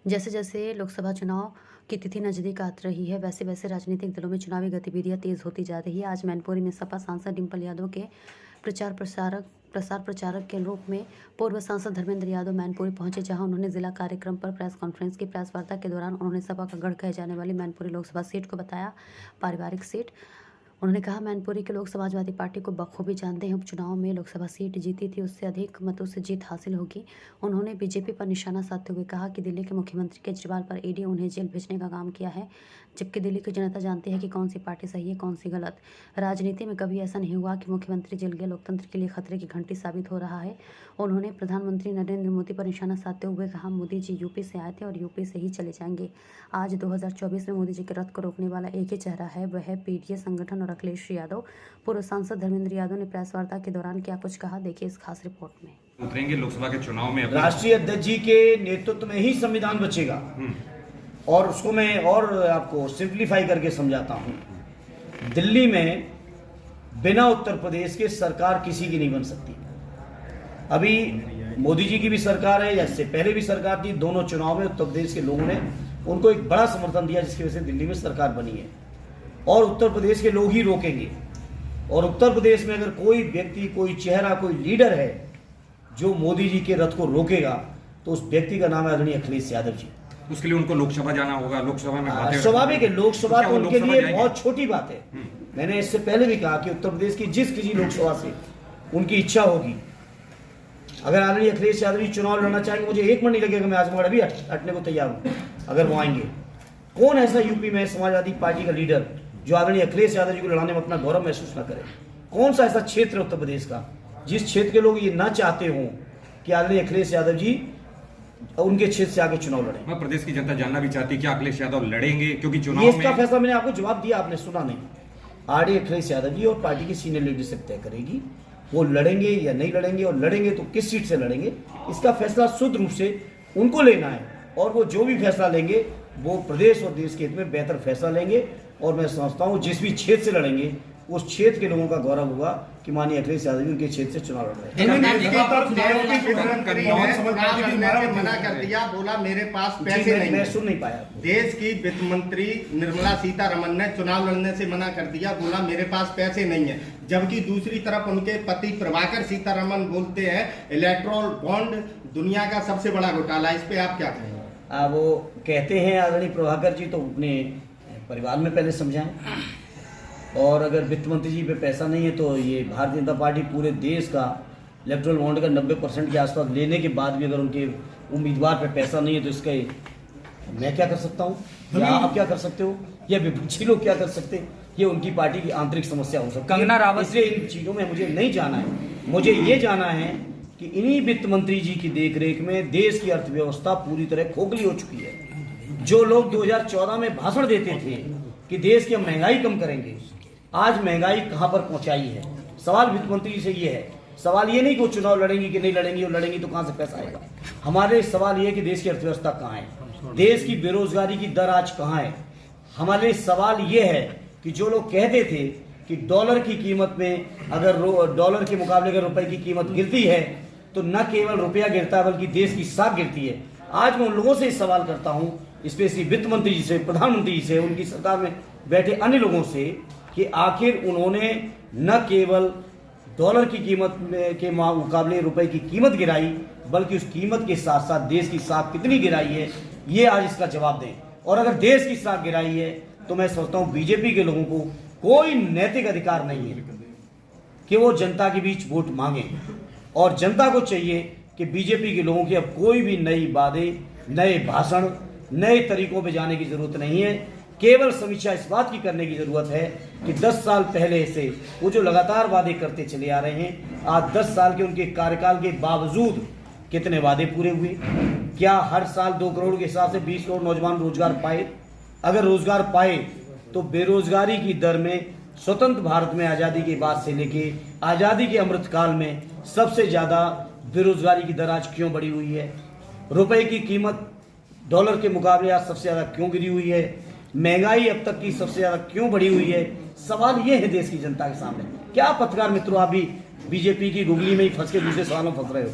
जैसे जैसे लोकसभा चुनाव की तिथि नजदीक आ रही है, वैसे वैसे राजनीतिक दलों में चुनावी गतिविधियां तेज होती जा रही है। आज मैनपुरी में सपा सांसद डिम्पल यादव के प्रसार प्रचारक के रूप में पूर्व सांसद धर्मेंद्र यादव मैनपुरी पहुंचे, जहां उन्होंने जिला कार्यक्रम पर प्रेस कॉन्फ्रेंस की। प्रेस वार्ता के दौरान उन्होंने सपा का गढ़ कहे जाने वाली मैनपुरी लोकसभा सीट को बताया पारिवारिक सीट। उन्होंने कहा, मैनपुरी के लोग समाजवादी पार्टी को बखूबी जानते हैं। उपचुनाव में लोकसभा सीट जीती थी, उससे अधिक मतों से जीत हासिल होगी। उन्होंने बीजेपी पर निशाना साधते हुए कहा कि दिल्ली के मुख्यमंत्री केजरीवाल पर ईडी उन्हें जेल भेजने का काम किया है, जबकि दिल्ली की जनता जानती है कि कौन सी पार्टी सही है, कौन सी गलत। राजनीति में कभी ऐसा नहीं हुआ कि मुख्यमंत्री जेल गए, लोकतंत्र के लिए खतरे की घंटी साबित हो रहा है। उन्होंने प्रधानमंत्री नरेंद्र मोदी पर निशाना साधते हुए कहा, मोदी जी यूपी से आए थे और यूपी से ही चले जाएंगे। आज 2024 में मोदी जी के रथ को रोकने वाला एक ही चेहरा है, वह है पीडीए संगठन और अखिलेश यादव। पूर्व सांसद धर्मेंद्र यादव ने प्रेस वार्ता के दौरान क्या कुछ कहा, देखिए इस खास रिपोर्ट में। उतरेंगे लोकसभा के चुनाव में। राष्ट्रीय अध्यक्ष जी के नेतृत्व में ही संविधान बचेगा और उसको मैं और आपको सिंप्लीफाई करके समझाता हूं। दिल्ली में बिना उत्तर प्रदेश के सरकार किसी की नहीं बन सकती। अभी मोदी जी की भी सरकार है या इससे पहले भी सरकार थी, दोनों चुनाव में उत्तर प्रदेश के लोगों ने उनको एक बड़ा समर्थन दिया, जिसकी वजह से दिल्ली में सरकार बनी है और उत्तर प्रदेश के लोग ही रोकेंगे। और उत्तर प्रदेश में अगर कोई व्यक्ति, कोई चेहरा, कोई लीडर है जो मोदी जी के रथ को रोकेगा, तो उस व्यक्ति का नाम है आदरणीय अखिलेश यादव जी। उसके लिए उनको लोकसभा जाना होगा। लोकसभा में स्वाभाविक है, लोकसभा तो उनके लिए बहुत छोटी बात है। मैंने इससे पहले भी कहा कि उत्तर प्रदेश की जिस किसी लोकसभा से उनकी इच्छा होगी, अगर आदरणीय अखिलेश यादव जी चुनाव लड़ना चाहेंगे, मुझे एक मिनट नहीं लगेगा, मैं आजमगढ़ अभी हटने को तैयार हूं अगर वो आएंगे। कौन ऐसा यूपी में समाजवादी पार्टी का लीडर जो आदरणीय अखिलेश यादव जी को लड़ाने में अपना गौरव महसूस न करे? कौन सा ऐसा क्षेत्र है उत्तर प्रदेश का जिस क्षेत्र के लोग ये ना चाहते हों कि आदरणीय अखिलेश यादव जी उनके क्षेत्र से आगे चुनाव लड़े? मैं प्रदेश की जनता जानना भी चाहती है कि अखिलेश यादव लड़ेंगे, क्योंकि चुनाव में इसका फैसला मैंने आपको जवाब दिया, आपने सुना नहीं। आरडी अखिलेश यादव जी और पार्टी की सीनियर लीडरशिप तय करेगी वो लड़ेंगे या नहीं लड़ेंगे, और लड़ेंगे तो किस सीट से लड़ेंगे, इसका फैसला शुद्ध रूप से उनको लेना है। और वो जो भी फैसला लेंगे वो प्रदेश और देश के हित में बेहतर फैसला लेंगे। और मैं समझता हूँ जिस भी क्षेत्र से लड़ेंगे उस क्षेत्र के लोगों का गौरव होगा कि माननीय अखिलेश यादव जी उनके क्षेत्र से चुनाव लड़ रहे हैं। मना कर दिया, बोला मेरे पास पैसे नहीं। मैं सुन नहीं पाया। देश की वित्त मंत्री निर्मला सीतारमन ने चुनाव लड़ने से मना कर दिया, बोला मेरे पास पैसे नहीं है। जबकि दूसरी तरफ उनके पति प्रभाकर सीतारमन बोलते हैं इलेक्ट्रोल बॉन्ड दुनिया का सबसे बड़ा घोटाला। इस पे आप क्या कहेंगे? वो कहते हैं आदरणीय प्रभाकर जी, तो अपने परिवार में पहले समझाएं। और अगर वित्त मंत्री जी पे पैसा नहीं है तो ये भारतीय जनता पार्टी पूरे देश का इलेक्ट्रोल बॉन्ड का 90% के आसपास लेने के बाद भी अगर उनके उम्मीदवार पे पैसा नहीं है तो इसका मैं क्या कर सकता हूँ या आप क्या कर सकते हो या विपक्षी लोग क्या कर सकते हैं? ये उनकी पार्टी की आंतरिक समस्या हो सकती है। कंगना रावत, इसलिए इन चीज़ों में मुझे नहीं जाना है। मुझे ये जाना है कि इन्हीं वित्त मंत्री जी की देखरेख में देश की अर्थव्यवस्था पूरी तरह खोखली हो चुकी है। जो लोग 2014 में भाषण देते थे कि देश की महंगाई कम करेंगे, आज महंगाई कहां पर पहुंचाई है? सवाल वित्त मंत्री जी से ये है। सवाल ये नहीं कि वो चुनाव लड़ेंगी कि नहीं लड़ेंगी, और लड़ेंगी तो कहां से पैसा आएगा। हमारे सवाल ये है कि देश की अर्थव्यवस्था कहां है, देश की बेरोजगारी की दर आज कहां है। हमारे सवाल ये है कि जो लोग कहते थे कि डॉलर की कीमत में अगर डॉलर के मुकाबले अगर रुपए की कीमत गिरती है तो न केवल रुपया गिरता है बल्कि देश की साख गिरती है। आज मैं उन लोगों से सवाल करता हूं, स्पेशली वित्त मंत्री जी से, प्रधानमंत्री जी से, उनकी सरकार में बैठे अन्य लोगों से, कि आखिर उन्होंने न केवल डॉलर की कीमत के मुकाबले रुपए की कीमत गिराई बल्कि उस कीमत के साथ साथ देश की साख कितनी गिराई है, ये आज इसका जवाब दें। और अगर देश की साख गिराई है तो मैं सोचता हूं बीजेपी के लोगों को कोई नैतिक अधिकार नहीं है कि वो जनता के बीच वोट मांगे। और जनता को चाहिए कि बीजेपी के लोगों की अब कोई भी नई वादे, नए भाषण, नए तरीकों पे जाने की जरूरत नहीं है। केवल समीक्षा इस बात की करने की जरूरत है कि 10 साल पहले से वो जो लगातार वादे करते चले आ रहे हैं, आज 10 साल के उनके कार्यकाल के बावजूद कितने वादे पूरे हुए? क्या हर साल 2 करोड़ के हिसाब से 20 करोड़ नौजवान रोजगार पाए? अगर रोजगार पाए तो बेरोजगारी की दर में स्वतंत्र भारत में आज़ादी के बाद से लेके आज़ादी के अमृतकाल में सबसे ज़्यादा बेरोजगारी की दर आज क्यों बढ़ी हुई है? रुपए की कीमत डॉलर के मुकाबले आज सबसे ज़्यादा क्यों गिरी हुई है? महंगाई अब तक की सबसे ज़्यादा क्यों बढ़ी हुई है? सवाल ये है देश की जनता के सामने। क्या पत्रकार मित्रों आप भी बीजेपी की गुगली में ही फंस के दूसरे सवालों में फंस रहे हो?